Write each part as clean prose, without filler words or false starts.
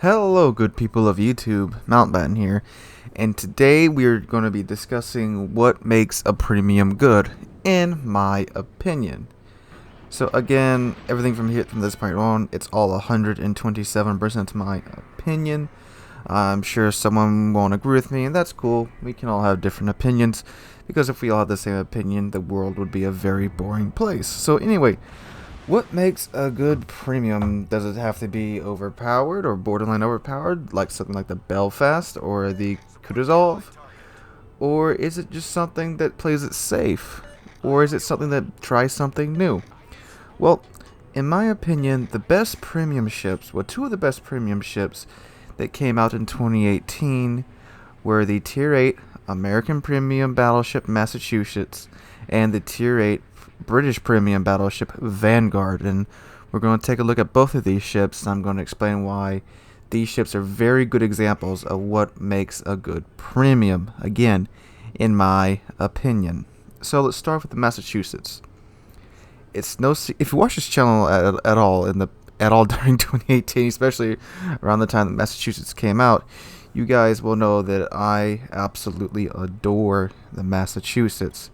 Hello, good people of YouTube, Mountbatten here, and today we're going to be discussing what makes a premium good, in my opinion. So again, everything from this point on, it's all 127% my opinion. I'm sure someone won't agree with me, and that's cool. We can all have different opinions, because if we all had the same opinion, the world would be a very boring place. So anyway, what makes a good premium? Does it have to be overpowered or borderline overpowered, like something like the Belfast or the Kutuzov? Or is it just something that plays it safe? Or is it something that tries something new? Well, in my opinion, the best premium ships, two of the best premium ships that came out in 2018 were the Tier 8 American Premium Battleship Massachusetts and the Tier 8 British Premium Battleship Vanguard. And we're going to take a look at both of these ships, and I'm going to explain why these ships are very good examples of what makes a good premium, again, in my opinion. So let's start with the Massachusetts. It's no if you watch this channel at all during 2018, especially around the time that Massachusetts came out, you guys will know that I absolutely adore the Massachusetts.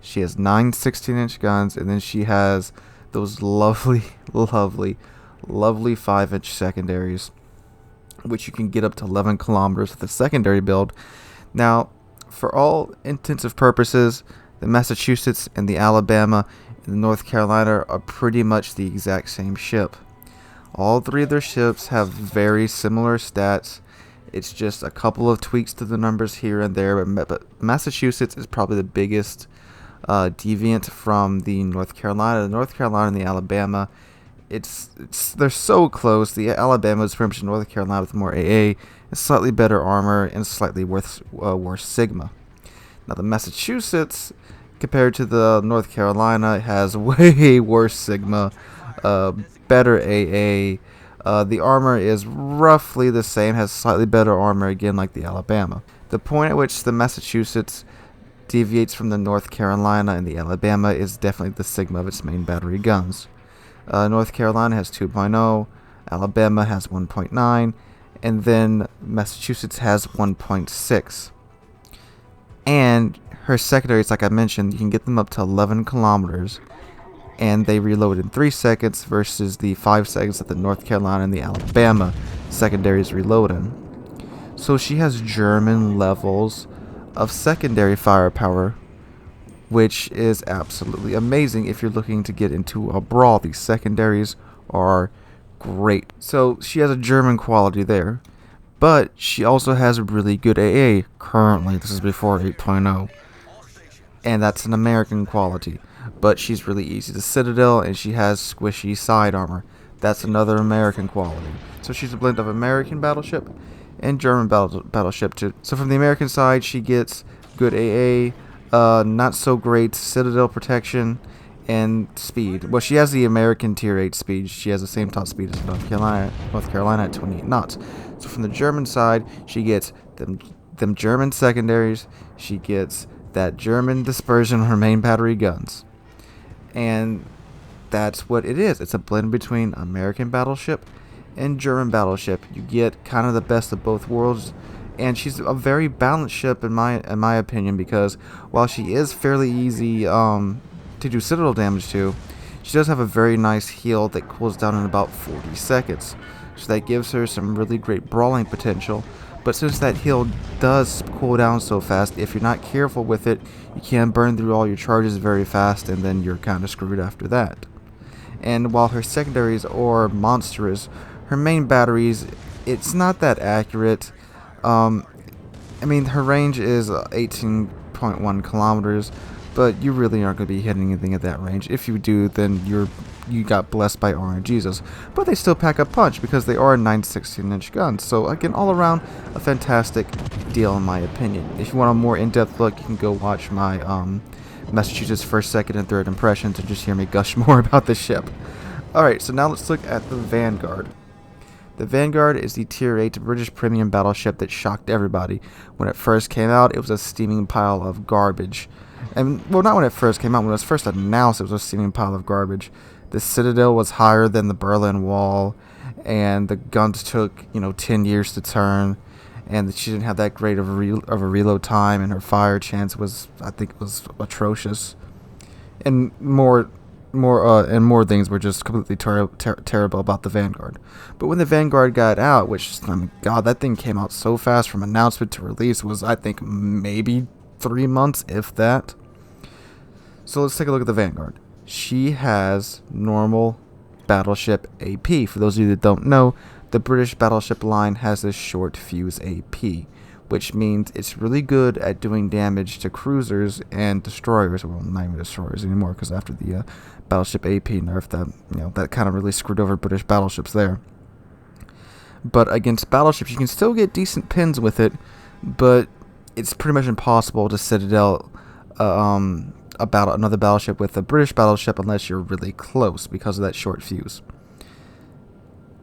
She has 9 16-inch guns, and then she has those lovely 5-inch secondaries, which you can get up to 11 kilometers with the secondary build. Now, for all intensive purposes, the Massachusetts and the Alabama and the North Carolina are pretty much the exact same ship. All three of their ships have very similar stats. It's just a couple of tweaks to the numbers here and there, but Massachusetts is probably the biggest deviant from the North Carolina. The North Carolina and the Alabama, they're so close. The Alabama is pretty much North Carolina with more AA, and slightly better armor, and slightly worse Sigma. Now the Massachusetts, compared to the North Carolina, has way worse Sigma, better AA. The armor is roughly the same, has slightly better armor, again like the Alabama. The point at which the Massachusetts deviates from the North Carolina and the Alabama is definitely the Sigma of its main battery guns. North Carolina has 2.0, Alabama has 1.9, and then Massachusetts has 1.6. And her secondaries, like I mentioned, you can get them up to 11 kilometers, and they reload in 3 seconds versus the 5 seconds that the North Carolina and the Alabama secondaries reload in. So she has German levels of secondary firepower, which is absolutely amazing if you're looking to get into a brawl. These secondaries are great. So she has a German quality there, but she also has a really good AA currently. This is before 8.0, and that's an American quality, but she's really easy to citadel, and she has squishy side armor. That's another American quality. So she's a blend of American battleship and German battleship too. So from the American side, she gets good AA, not so great citadel protection, and speed. Well, she has the American Tier 8 speed. She has the same top speed as North Carolina at 28 knots. So from the German side, she gets them German secondaries. She gets that German dispersion on her main battery guns. And that's what it is. It's a blend between American battleship and German battleship. You get kind of the best of both worlds, and she's a very balanced ship in my opinion, because while she is fairly easy to do citadel damage to, she does have a very nice heal that cools down in about 40 seconds. So that gives her some really great brawling potential. But since that heal does cool down so fast, if you're not careful with it, you can burn through all your charges very fast, and then you're kind of screwed after that. And while her secondaries are monstrous, her main batteries, it's not that accurate. I mean, her range is 18.1 kilometers, but you really aren't going to be hitting anything at that range. If you do, then you got blessed by RNGs. But they still pack a punch because they are 9 16-inch guns. So again, all around, a fantastic deal in my opinion. If you want a more in-depth look, you can go watch my Massachusetts first, second, and third impressions and just hear me gush more about the ship. Alright, so now let's look at the Vanguard. The Vanguard is the Tier 8 British premium battleship that shocked everybody. When it first came out, it was a steaming pile of garbage. And, well, not when it first came out. When it was first announced, it was a steaming pile of garbage. The Citadel was higher than the Berlin Wall, and the guns took 10 years to turn, and she didn't have that great of a reload time, and her fire chance was, I think, was atrocious, and more things were just completely terrible about the Vanguard. But when the Vanguard got out, which, I mean, God, that thing came out so fast from announcement to release, was, I think, maybe 3 months, if that. So let's take a look at the Vanguard. She has normal battleship AP. For those of you that don't know, the British battleship line has this short fuse AP, which means it's really good at doing damage to cruisers and destroyers. Well, not even destroyers anymore, because after the battleship AP nerf, that kind of really screwed over British battleships there. But against battleships, you can still get decent pins with it, but it's pretty much impossible to citadel about another battleship with a British battleship unless you're really close because of that short fuse.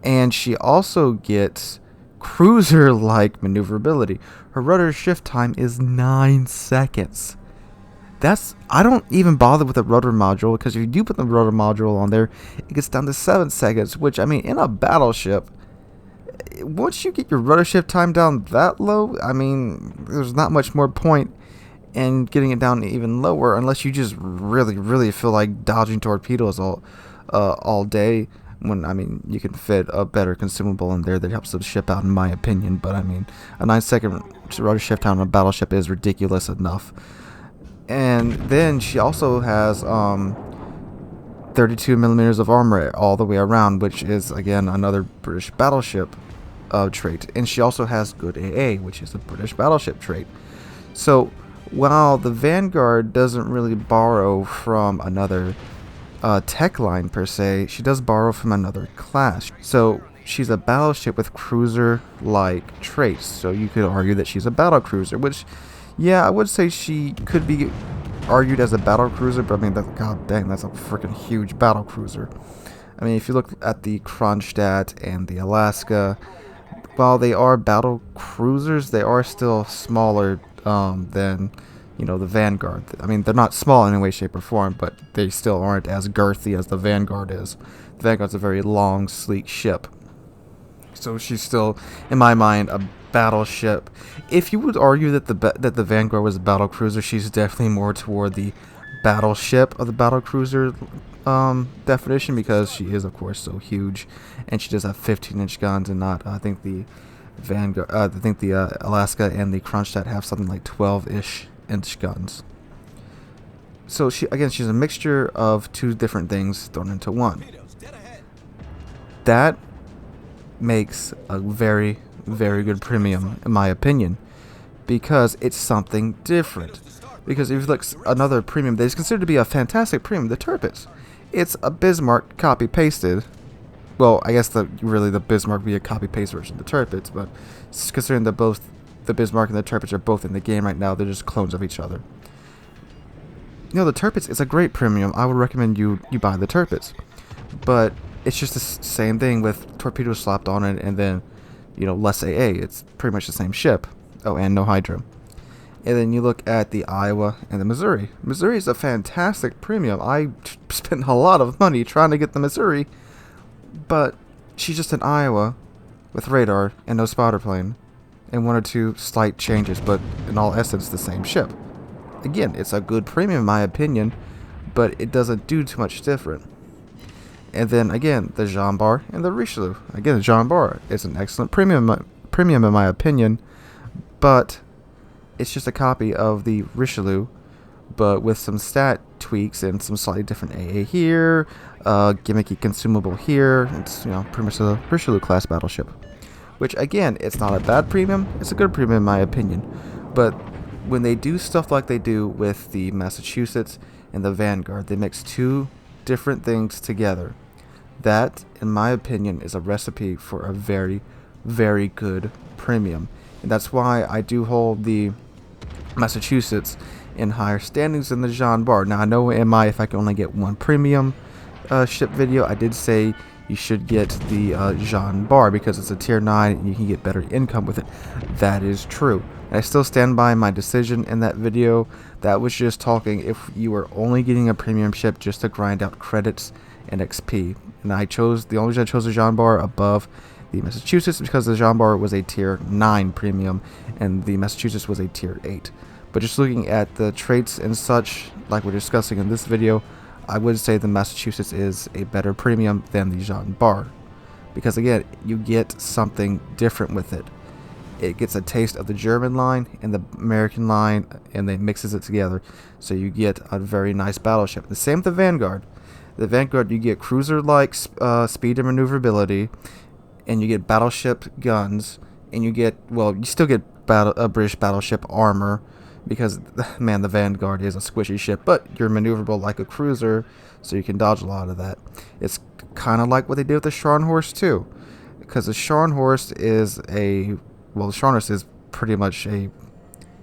And she also gets cruiser-like maneuverability. Her rudder shift time is 9 seconds. I don't even bother with the rudder module, because if you do put the rudder module on there, it gets down to 7 seconds, which, I mean, in a battleship, once you get your rudder shift time down that low, I mean, there's not much more point in getting it down even lower, unless you just really, really feel like dodging torpedoes all day. When, I mean, you can fit a better consumable in there that helps the ship out, in my opinion. But I mean, a 9-second rudder shift time on a battleship is ridiculous enough. And then she also has 32 millimeters of armor all the way around, which is, again, another British battleship trait. And she also has good AA, which is a British battleship trait. So while the Vanguard doesn't really borrow from another tech line per se, she does borrow from another class. So she's a battleship with cruiser-like traits. So you could argue that she's a battle cruiser, which, yeah, I would say she could be argued as a battle cruiser, but I mean, god dang, that's a freaking huge battle cruiser. I mean, if you look at the Kronstadt and the Alaska, while they are battle cruisers, they are still smaller than the Vanguard. I mean, they're not small in any way, shape, or form, but they still aren't as girthy as the Vanguard is. The Vanguard's a very long, sleek ship. So she's still, in my mind, a battleship. If you would argue that the Vanguard was a battle cruiser, she's definitely more toward the battleship of the battle cruiser definition, because she is, of course, so huge, and she does have 15-inch guns, and not, I think the Vanguard, I think the Alaska and the Kronstadt have something like 12-ish inch guns. So she's a mixture of two different things thrown into one. That makes a very, very good premium, in my opinion, because it's something different. Because if you look another premium that is considered to be a fantastic premium, the Tirpitz, it's a Bismarck copy pasted. Well, I guess the Bismarck would be a copy paste version of the Tirpitz, but considering that both the Bismarck and the Tirpitz are both in the game right now, they're just clones of each other. The Tirpitz is a great premium. I would recommend you buy the Tirpitz, but it's just the same thing with torpedoes slapped on it, and then less AA. It's pretty much the same ship. Oh, and no hydro. And then you look at the Iowa and the Missouri. Missouri is a fantastic premium. I spent a lot of money trying to get the Missouri, but she's just an Iowa with radar and no spotter plane, and one or two slight changes, but in all essence the same ship. Again, it's a good premium in my opinion, but it doesn't do too much different. And then again, the Jean Bart and the Richelieu. Again, the Jean Bart is an excellent premium in my opinion, but it's just a copy of the Richelieu, but with some stat tweaks and some slightly different AA here, gimmicky consumable here. It's pretty much a Richelieu class battleship, which again, it's not a bad premium. It's a good premium in my opinion. But when they do stuff like they do with the Massachusetts and the Vanguard, they mix two different things together. That, in my opinion, is a recipe for a very, very good premium. And that's why I do hold the Massachusetts in higher standings than the Jean Bart. Now, I know if I can only get one premium ship video, I did say you should get the Jean Bart because it's a tier 9 and you can get better income with it. That is true. And I still stand by my decision in that video. That was just talking if you were only getting a premium ship just to grind out credits and XP. And the only reason I chose the Jean Bar above the Massachusetts is because the Jean Bar was a tier 9 premium and the Massachusetts was a tier 8. But just looking at the traits and such, like we're discussing in this video, I would say the Massachusetts is a better premium than the Jean Bar. Because again, you get something different with it. It gets a taste of the German line and the American line, and they mixes it together. So you get a very nice battleship. The same with the Vanguard. The Vanguard, you get cruiser-like speed and maneuverability, and you get battleship guns, and you get, well, you still get British battleship armor, because, man, the Vanguard is a squishy ship, but you're maneuverable like a cruiser, so you can dodge a lot of that. It's kind of like what they did with the Scharnhorst, too, because the Scharnhorst is the Scharnhorst is pretty much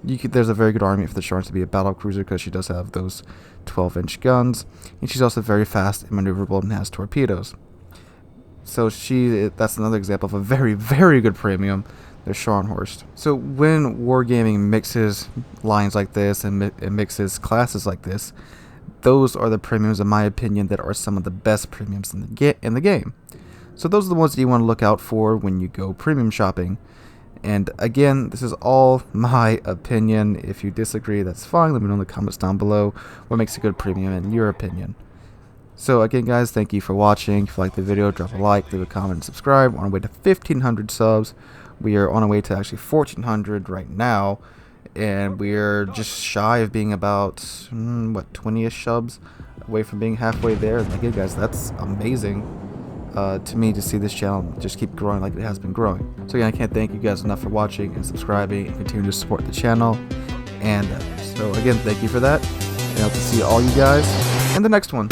there's a very good argument for the Scharnhorst to be a battle cruiser, because she does have those 12-inch guns, and she's also very fast and maneuverable and has torpedoes. So that's another example of a very, very good premium, the Scharnhorst. So when wargaming mixes lines like this and mixes classes like this, those are the premiums, in my opinion, that are some of the best premiums in the game. So those are the ones that you want to look out for when you go premium shopping. And again, this is all my opinion. If you disagree, that's fine. Let me know in the comments down below what makes a good premium in your opinion. So again, guys, thank you for watching. If you liked the video, drop a like, leave a comment, and subscribe. We're on our way to 1,500 subs. We are on our way to actually 1,400 right now, and we're just shy of being about 20ish subs away from being halfway there. And again, guys, that's amazing to me to see this channel just keep growing like it has been growing. So again, I can't thank you guys enough for watching and subscribing and continue to support the channel. And so again, thank you for that, and I hope to see all you guys in the next one.